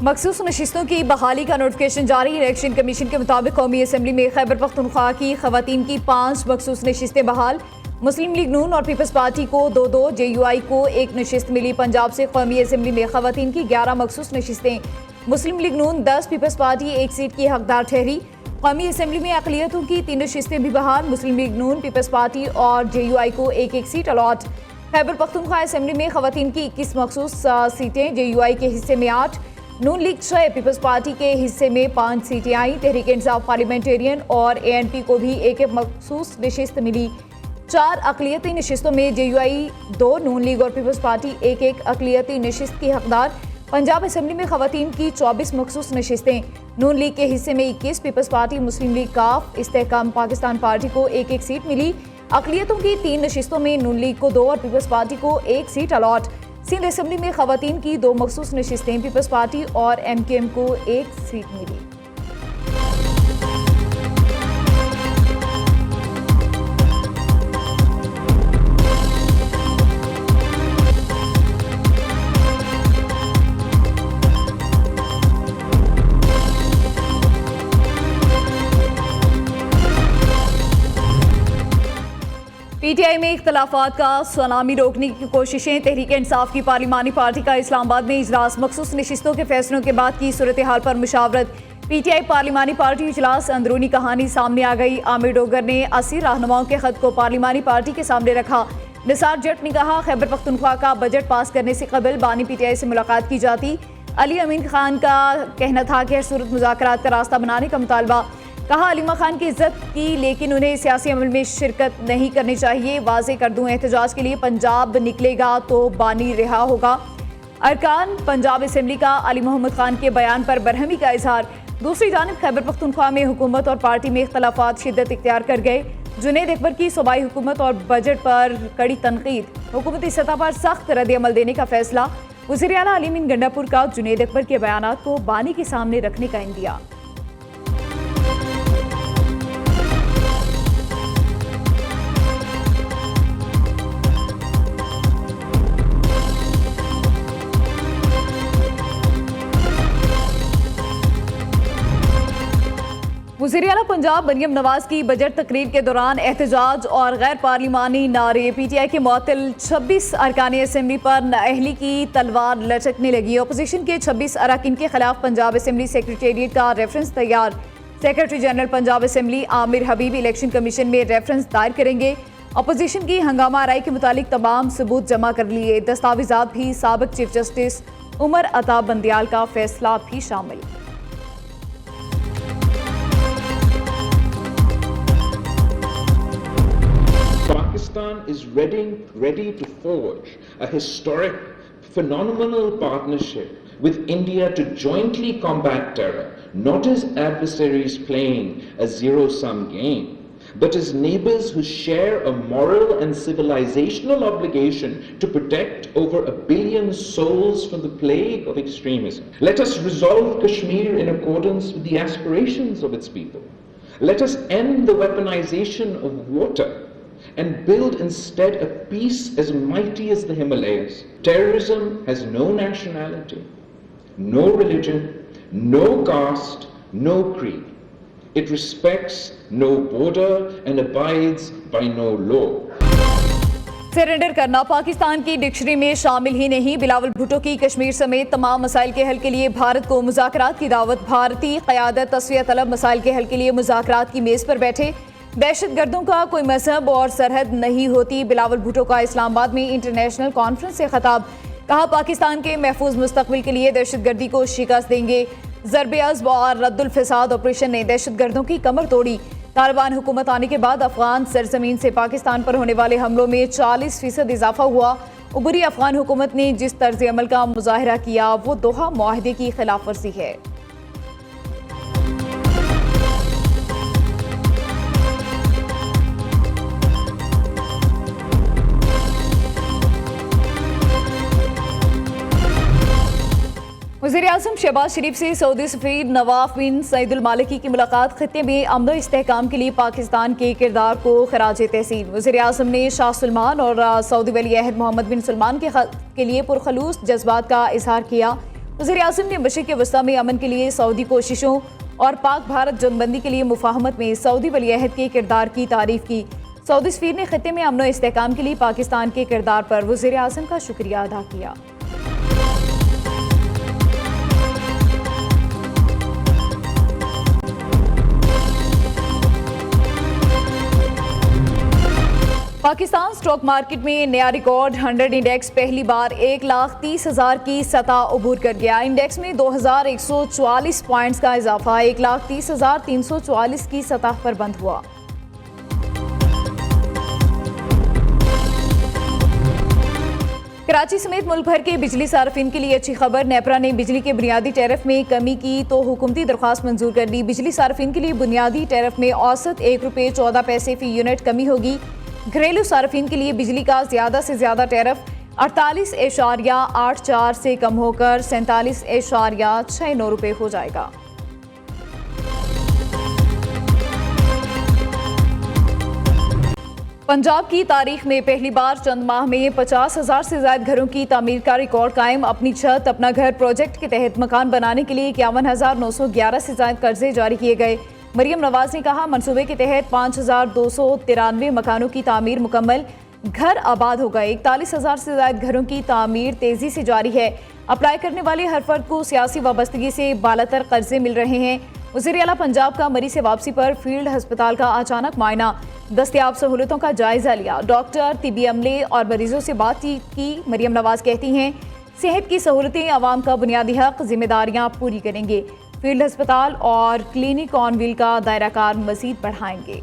मखसूस नशिस्तों की बहाली का नोटिफिकेशन जारी। इलेक्शन कमीशन के मुताबिक कौमी असम्बली में खैबर पख्तूनख्वा की खवातीन की 5 मखसूस नशिस्तें बहाल। मुस्लिम लीग नून और पीपल्स पार्टी को 2-2, JUI को 1 नशिस्त मिली। पंजाब से कौमी असम्बली में खवातीन की 11 मखसूस नशिस्तें। मुस्लिम लीग नून 10, पीपल्स पार्टी 1 सीट की हकदार ठहरी। कौमी असम्बली में अक़लियतों की 3 नशिस्तें भी बहाल। मुस्लिम लीग नून, पीपल्स पार्टी और JUI को 1-1 seat allot. Khyber Pakhtunkhwa assembly में खवातीन की 21 मखसूस सीटें, JUI के हिस्से में 8, नून लीग 6, पीपल्स पार्टी के हिस्से में 5 सीटें आई। तहरीक इंसाफ पार्लियामेंटेरियन और ANP को भी 1-1 मखसूस नशिस्त मिली। 4 अक़लियती नशिस्तों में JUI 2, नून लीग और पीपल्स पार्टी 1-1 अक़लियती नशिस्त की हकदार। पंजाब असम्बली में खवातीन की 24 मखसूस नशिस्तें, नून लीग के हिस्से में 21, पीपल्स पार्टी, मुस्लिम लीग काफ, इस्तेहकाम पाकिस्तान पार्टी को 1-1 सीट मिली। अक़लियतों की 3 नशिस्तों में नून लीग को 2 और पीपल्स पार्टी को 1 सीट अलॉट। सिंध असम्बली में खवातीन की 2 मखसूस नशिस्तें, पीपल्स पार्टी और MKM को 1 सीट मिली। PTI में इख्तलाफात का सुनामी रोकने की कोशिशें। तहरीक इंसाफ की पार्लिमानी पार्टी का इस्लामाबाद में इजलास। मखसूस नशिस्तों के फैसलों के बाद की सूरत हाल पर मुशावरत। PTI पार्लिमानी पार्टी इजलास, अंदरूनी कहानी सामने आ गई। आमिर डोगर ने 80 रहनुमाओं के खत को पार्लिमानी पार्टी के सामने रखा। निसार जट ने कहा, खैबर पख्तूनख्वा का बजट पास करने से कबल बानी PTI से मुलाकात की जाती। अली अमीन खान का कहना था कि हर सूरत मुज़ाकरात का रास्ता बनाने का मुतालबा। कहा, अलीमा खान की इज्जत की, लेकिन उन्हें सियासी अमल में शिरकत नहीं करनी चाहिए। वाज़े कर दूं, एहतजाज के लिए पंजाब निकलेगा तो बानी रिहा होगा। अरकान पंजाब असम्बली का अली मोहम्मद खान के बयान पर बरहमी का इजहार। दूसरी जानिब खैबर पख्तूनख्वा में हुकूमत और पार्टी में इख्तलाफात शिद्दत इख्तियार कर गए। जुनैद अकबर की सूबाई हुकूमत और बजट पर कड़ी तनकीद। हुकूमती सतह पर सख्त रद्द-ए-अमल देने का फैसला। वज़ीर आला अली अमीन गंडापुर का जुनैद अकबर के बयानात को बानी के सामने रखने का इंदिया। वज़ीर आला पंजाब मरियम नवाज की बजट तकरीर के दौरान एहतजाज और गैर पार्लिमानी नारे। PTI के मुअत्तल 26 अरकान असम्बली पर नाअहली की तलवार लटकने लगी। अपोजिशन के 26 अरकान के खिलाफ पंजाब असम्बली सेक्रेटेरिएट का रेफरेंस तैयार। Secretary general Punjab assembly Aamir Habib election commission में रेफरेंस दायर करेंगे। अपोजिशन की हंगामा आराई के मुतालिक तमाम सबूत जमा कर लिए। दस्तावेजात भी साबिक चीफ जस्टिस उमर अता बंदियाल का फैसला भी शामिल। Pakistan is ready to forge a historic, phenomenal partnership with India to jointly combat terror, not as adversaries playing a zero-sum game, but as neighbors who share a moral and civilizational obligation to protect over 1 billion souls from the plague of extremism. Let us resolve Kashmir in accordance with the aspirations of its people. Let us end the weaponization of water and build instead a peace as mighty as the Himalayas. Terrorism has no nationality, no religion, no caste, no creed. It respects no border and abides by no law. Surrender करना पाकिस्तान की dictionary में शामिल ही नहीं। बिलावल भुट्टो की कश्मीर समेत तमाम मसाइल के हल के लिए भारत को मुज़ाकरात की दावत। भारतीय क़यादत तस्वीर तलब मसाइल के हल के लिए मुज़ाकरात की मेज़ पर बैठे। दहशतगर्दों का कोई मजहब और सरहद नहीं होती। बिलावल भुट्टो का इस्लामाबाद में इंटरनेशनल कॉन्फ्रेंस से खिताब। कहा, पाकिस्तान के महफूज मुस्तकबिल के लिए दहशतगर्दी को शिकस्त देंगे। ज़रबे अज़्ब और रद्दुल फ़साद ऑपरेशन ने दहशतगर्दों की कमर तोड़ी। तालिबान हुकूमत आने के बाद अफगान सरजमीन से पाकिस्तान पर होने वाले हमलों में 40% इजाफा हुआ। उबरी अफगान हुकूमत ने जिस तर्ज अमल का मुजाहरा किया वो दोहा मुआहदे की खिलाफ वर्जी है। वज़ीर आज़म शहबाज शरीफ से सऊदी सफ़ीर नवाफ बिन सईद अल मालिकी की मुलाकात। खित्ते में अमन व इस्तेहकाम के लिए पाकिस्तान के किरदार को खराज तहसीन। वज़ीर आज़म ने शाह सलमान और सऊदी वली अहद मोहम्मद बिन सलमान के लिए पुरखलूस जज्बात का इजहार किया। वज़ीर-ए-आज़म ने मशरिक़ वस्ता में अमन के लिए सऊदी कोशिशों और पाक भारत जंगबंदी के लिए मुफाहमत में सऊदी वली-अहद के किरदार की तारीफ की। सऊदी सफ़ीर ने खित्ते में अमन और इस्तेहकाम के लिए पाकिस्तान के किरदार पर वज़ीर-ए-आज़म का शुक्रिया अदा किया। पाकिस्तान स्टॉक मार्केट में नया रिकॉर्ड 100 इंडेक्स पहली बार 1,30,000 की सतह अबूर कर गया। इंडेक्स में 2,144 पॉइंट्स का इजाफा 1,30,344 की सतह पर बंद हुआ। कराची समेत मुल्क भर के बिजली सार्फिन के लिए अच्छी खबर। नेपरा ने बिजली के बुनियादी टैरिफ में कमी की तो हुकूमती दरख्वास्त मंजूर कर दी। बिजली सार्फिन के लिए बुनियादी टैरिफ में औसत ₹1.14 फी यूनिट कमी होगी। घरेलू सार्फिन के लिए बिजली का ज़्यादा से ज़्यादा टैरिफ 48.84 से कम होकर 47.69 रुपये हो जाएगा। पंजाब की तारीख में पहली बार चंद माह में 50,000 से ज्यादा घरों की तामीर का रिकॉर्ड कायम। अपनी छत अपना घर प्रोजेक्ट के तहत मकान बनाने के लिए 51,911 से ज्यादा कर्जे जारी किए गए। मरियम नवाज ने कहा, मंसूबे के तहत 5,293 मकानों की तामीर मुकम्मल, घर आबाद हो गए। 41,000 से ज्यादा घरों की तामीर तेजी से जारी है। अप्लाई करने वाले हर फर्द को सियासी वाबस्तगी से बालातर कर्जे मिल रहे हैं। वज़ीर आला पंजाब का मरीज से वापसी पर फील्ड अस्पताल का अचानक मुआयना, दस्तयाब सहूलतों का जायजा लिया। डॉक्टर, तिबी अमले और मरीजों से बातचीत की। मरियम नवाज कहती हैं, सेहत की सहूलतें आवाम का बुनियादी हक, जिम्मेदारियां पूरी करेंगे। फील्ड अस्पताल और क्लिनिक ऑन व्हील का दायरा कार मजीद बढ़ाएंगे।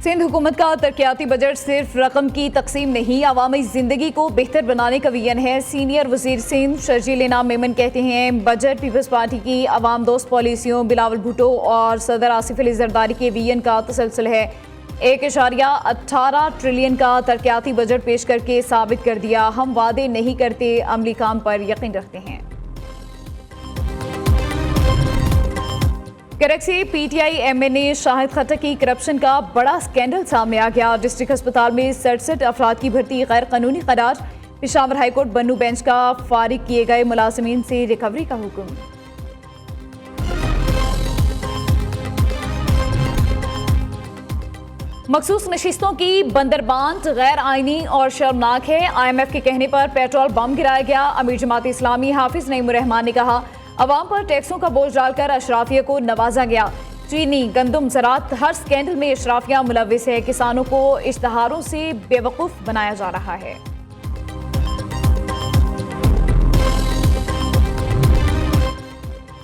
सिंध हुकूमत का तरक्याती बजट सिर्फ रकम की तकसीम नहीं, अवामी जिंदगी को बेहतर बनाने का विजन है। सीनियर वजीर सिंध शर्जील इनाम मेमन कहते हैं, बजट पीपल्स पार्टी की अवाम दोस्त पॉलिसियों, बिलावल भुट्टो और सदर आसिफ अली जरदारी के विजन का तसलसल है। 1.18 ट्रिलियन का तरक्याती बजट पेश करके साबित कर दिया, हम वादे नहीं करते, अमली काम पर यकीन रखते हैं। करक से पीटीआई एमए ने शाहिद खट्टर की करप्शन का बड़ा स्कैंडल सामने आ गया। डिस्ट्रिक्ट अस्पताल में 67 अफराद की भर्ती गैर कानूनी करार। पेशावर हाईकोर्ट बन्नू बेंच का फारिग किए गए मुलाजिमीन से रिकवरी का हुक्म। मखसूस नशिस्तों की बंदरबांट गैर आईनी और शर्मनाक है। IMF के कहने पर पेट्रोल बम गिराया गया। अमीर जमात इस्लामी हाफिज नईमुर रहमान ने कहा, अवाम पर टैक्सों का बोझ डालकर अशराफिया को नवाजा गया। चीनी, गंदम, ज़राअत, हर स्कैंडल में अशराफिया मुलविस है। किसानों को इश्तहारों से बेवकूफ़ बनाया जा रहा है।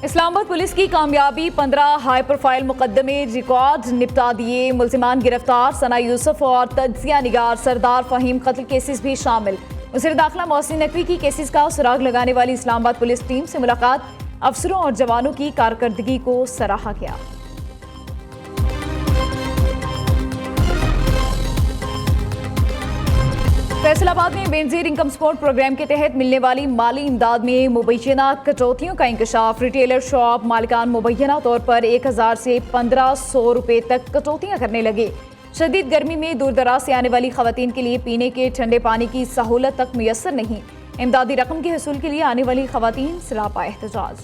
इस्लामाबाद पुलिस की कामयाबी, 15 हाई प्रोफाइल मुकदमे रिकॉर्ड निपटा दिए। मुल्जिमान गिरफ्तार, सना यूसुफ और तज्जिया निगार सरदार फ़हीम कत्ल केसेस भी शामिल। वज़ीर दाखिला मोहसिन नकवी की केसेस का सुराग लगाने वाली इस्लामाबाद पुलिस टीम से मुलाकात, अफसरों और जवानों की कारकर्दगी को सराहा गया। फैसलाबाद में बेनजीर इनकम सपोर्ट प्रोग्राम के तहत मिलने वाली माली इमदाद में मुबैना कटौतियों का इंकशाफ। रिटेलर शॉप मालिकान मुबैना तौर पर 1,000 से 1,500 रुपये तक कटौतियां करने लगे। शदीद गर्मी में दूर दराज से आने वाली खवातीन के लिए पीने के ठंडे पानी की सहूलत तक मुयस्सर नहीं। इमदादी रकम के हसूल के लिए आने वाली खवातीन सरापा एहतजाज।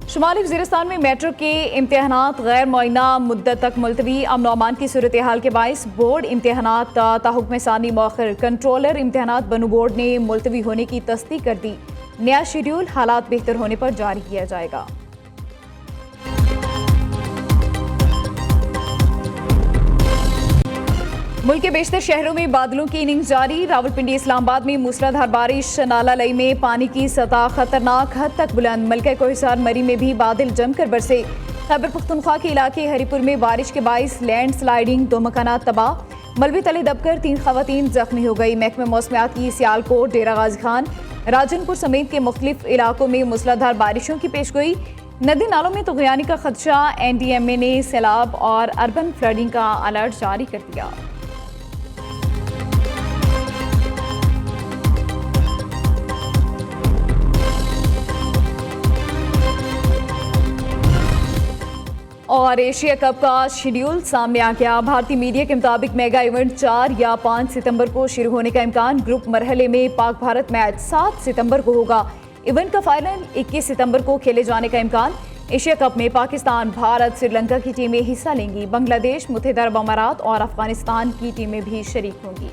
शुमाली वज़ीरिस्तान में मेट्रो के इम्तिहानात गैर मुअय्यना मुद्दत तक मुलतवी। अमन और अमान की सूरत हाल के बाइस बोर्ड इम्तिहानात ताहुक्म सानी मौखर। कंट्रोलर इम्तिहानात बनू बोर्ड ने मुलतवी होने की तस्दीक कर दी। नया शेड्यूल हालात बेहतर होने पर जारी किया जाएगा। मुल्क के बेशतर शहरों में बादलों की इनिंग्स जारी। रावलपिंडी, इस्लामाबाद में मूसलाधार बारिश। नाला लई में पानी की सतह खतरनाक हद तक बुलंद। मलका कोहिसार मरी में भी बादल जमकर बरसे। खैबर पख्तूनख्वा के इलाके हरीपुर में बारिश के बाइस लैंड स्लाइडिंग, 2 मकानात तबाह। मलबे तले दबकर 3 खवातीन जख्मी हो गई। महकमे मौसमियात की सियालकोट, डेरा गाजी खान, राजनपुर समेत के मुख्तलिफ इलाकों में मूसलाधार बारिशों की पेशगोई। नदी नालों में तुगयानी का खदशा। NDMA ने सैलाब और अर्बन फ्लडिंग का अलर्ट जारी कर दिया। और एशिया कप का शेड्यूल सामने आ गया। भारतीय मीडिया के मुताबिक मेगा इवेंट 4 या 5 सितंबर को शुरू होने का इम्कान। ग्रुप मरहले में पाक भारत मैच 7 सितंबर को होगा। इवेंट का फाइनल 21 सितंबर को खेले जाने का इम्कान। एशिया कप में पाकिस्तान, भारत, श्रीलंका की टीमें हिस्सा लेंगी। बांग्लादेश, मुत्तहिदा अरब अमारात और अफगानिस्तान की टीमें भी शरीक होंगी।